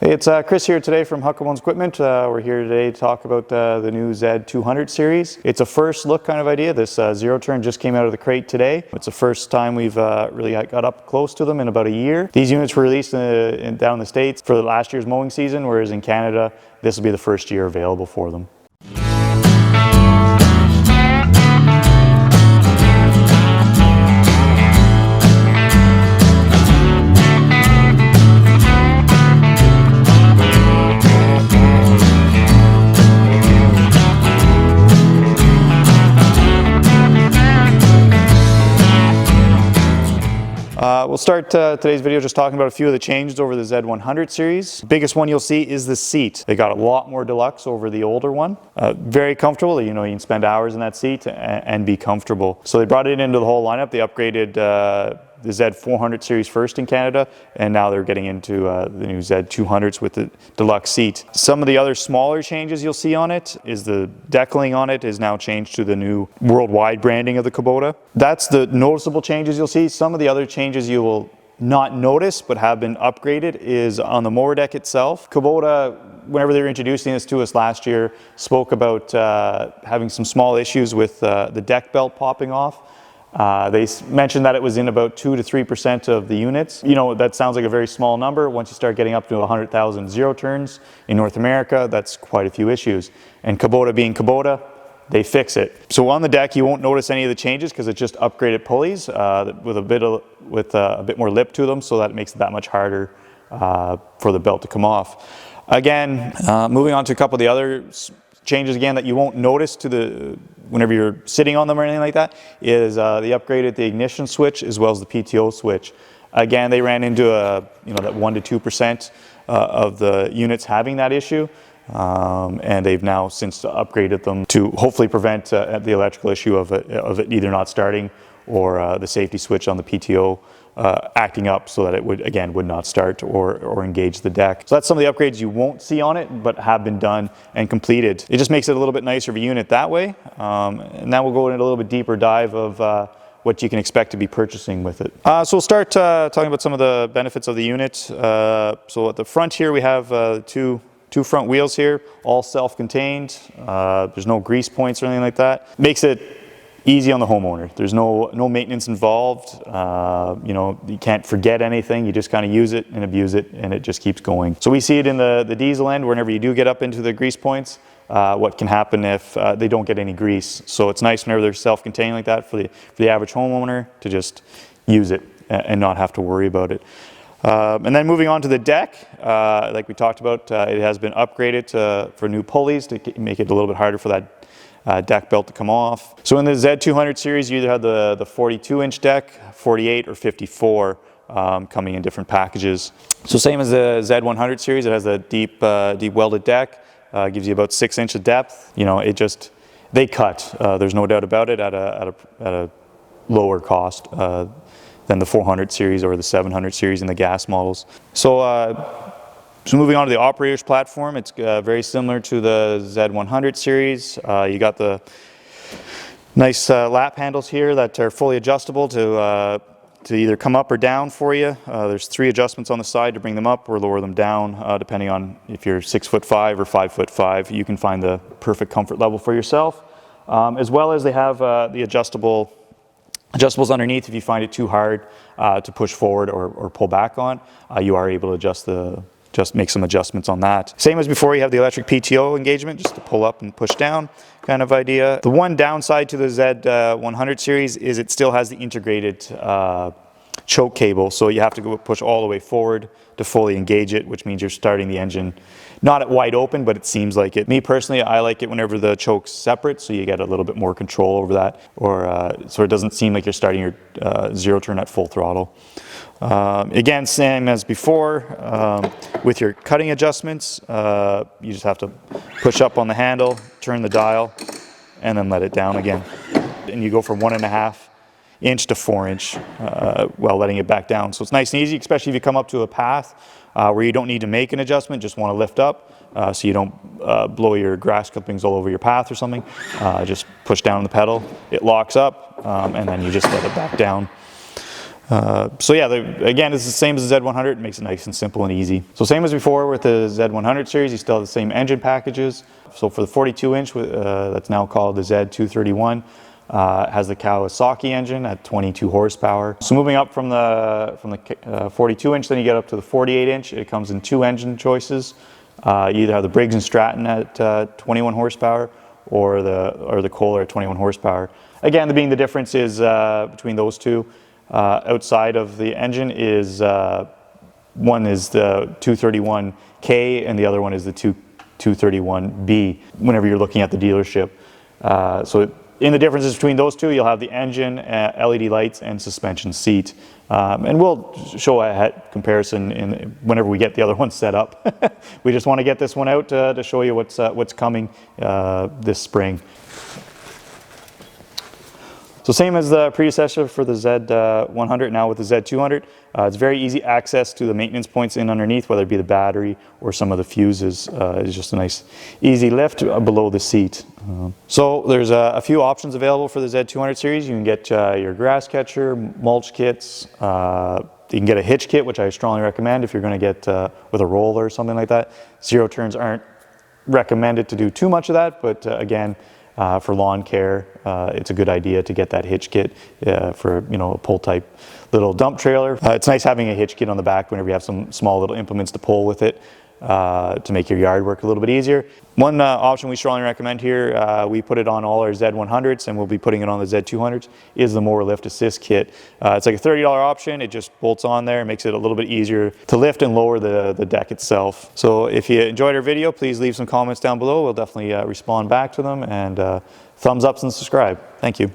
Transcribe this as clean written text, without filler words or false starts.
Hey, it's Chris here today from Huckabones Equipment. We're here today to talk about the new Z200 series. It's a first look kind of idea. This zero turn just came out of the crate today. It's the first time we've really got up close to them in about a year. These units were released down in the States for last year's mowing season, whereas in Canada, this will be the first year available for them. We'll start today's video just talking about a few of the changes over the Z100 series. The biggest one you'll see is the seat. They got a lot more deluxe over the older one. Very comfortable. You know, you can spend hours in that seat and be comfortable. So they brought it into the whole lineup. They upgraded the Z400 series first in Canada, and now they're getting into the new Z200s with the deluxe seat. Some of the other smaller changes you'll see on it is the deckling on it is now changed to the new worldwide branding of the Kubota. That's the noticeable changes you'll see. Some of the other changes you will not notice but have been upgraded is on the mower deck itself. Kubota, whenever they were introducing this to us last year, spoke about having some small issues with the deck belt popping off. They mentioned that it was in about 2 to 3% of the units. You know, that sounds like a very small number. Once you start getting up to 100,000 zero turns in North America, that's quite a few issues. And Kubota being Kubota, they fix it. So on the deck, you won't notice any of the changes because it's just upgraded pulleys with a bit more lip to them, so that it makes it that much harder for the belt to come off. Again, moving on to a couple of the other changes again that you won't notice whenever you're sitting on them or anything like that is they upgraded the ignition switch as well as the PTO switch. Again, they ran into that 1 to 2% of the units having that issue, and they've now since upgraded them to hopefully prevent the electrical issue of it either not starting or the safety switch on the PTO acting up so that it would not start or engage the deck. So that's some of the upgrades you won't see on it but have been done and completed. It just makes it a little bit nicer of a unit that way. And now we'll go into a little bit deeper dive of what you can expect to be purchasing with it. So we'll start talking about some of the benefits of the unit. So at the front here we have two front wheels here, all self-contained. There's no grease points or anything like that. Makes it easy on the homeowner. There's no maintenance involved. You can't forget anything. You just kind of use it and abuse it, and it just keeps going. So we see it in the diesel end. Whenever you do get up into the grease points, what can happen if they don't get any grease. So it's nice whenever they're self-contained like that for the average homeowner to just use it and not have to worry about it. And then moving on to the deck, like we talked about, it has been upgraded for new pulleys to make it a little bit harder for that deck belt to come off. So in the Z200 series, you either have the 42-inch deck, 48 or 54 coming in different packages. So same as the Z100 series, it has a deep welded deck, gives you about 6 inches of depth. You know, they cut. There's no doubt about it at a lower cost than the 400 series or the 700 series in the gas models. So moving on to the operator's platform, it's very similar to the Z100 series. You got the nice lap handles here that are fully adjustable to either come up or down for you. There's 3 adjustments on the side to bring them up or lower them down, depending on if you're 6'5" or 5'5". You can find the perfect comfort level for yourself. As well as they have the adjustables underneath. If you find it too hard to push forward or pull back on, you are able to just make some adjustments on that. Same as before, you have the electric PTO engagement, just to pull up and push down kind of idea. The one downside to the Z100 series is it still has the integrated choke cable, so you have to go push all the way forward to fully engage it, which means you're starting the engine not at wide open, but it seems like it. Me personally, I like it whenever the choke's separate, so you get a little bit more control over that, or so it doesn't seem like you're starting your zero turn at full throttle. Again, same as before, with your cutting adjustments, you just have to push up on the handle, turn the dial, and then let it down again. And you go from 1.5 inch to 4 inch while letting it back down. So it's nice and easy, especially if you come up to a path where you don't need to make an adjustment, just want to lift up so you don't blow your grass clippings all over your path or something. Just push down the pedal, it locks up, and then you just let it back down. So yeah, again, it's the same as the Z100. It makes it nice and simple and easy. So same as before with the Z100 series, you still have the same engine packages. So for the 42-inch, that's now called the Z231, has the Kawasaki engine at 22 horsepower. So moving up from the 42-inch, then you get up to the 48-inch. It comes in 2 engine choices. You either have the Briggs & Stratton at 21 horsepower or the Kohler at 21 horsepower. Again, the difference is between those two. Outside of the engine is one is the 231K and the other one is the 231B whenever you're looking at the dealership. So in the differences between those two, you'll have the engine, LED lights, and suspension seat. And we'll show a comparison whenever we get the other one set up. We just want to get this one out to show you what's coming this spring. So same as the predecessor for the Z100, now with the Z200, it's very easy access to the maintenance points in underneath, whether it be the battery or some of the fuses. It's just a nice easy lift below the seat. So there's a few options available for the Z200 series. You can get your grass catcher, mulch kits, you can get a hitch kit, which I strongly recommend if you're going to get with a roller or something like that. Zero turns aren't recommended to do too much of that, but again, for lawn care, it's a good idea to get that hitch kit for a pull type little dump trailer. It's nice having a hitch kit on the back whenever you have some small little implements to pull with it to make your yard work a little bit easier. One option we strongly recommend here, we put it on all our Z100s and we'll be putting it on the Z200s, is the Mower Lift Assist Kit. It's like a $30 option. It just bolts on there, makes it a little bit easier to lift and lower the deck itself. So if you enjoyed our video, please leave some comments down below. We'll definitely respond back to them, and thumbs ups and subscribe. Thank you.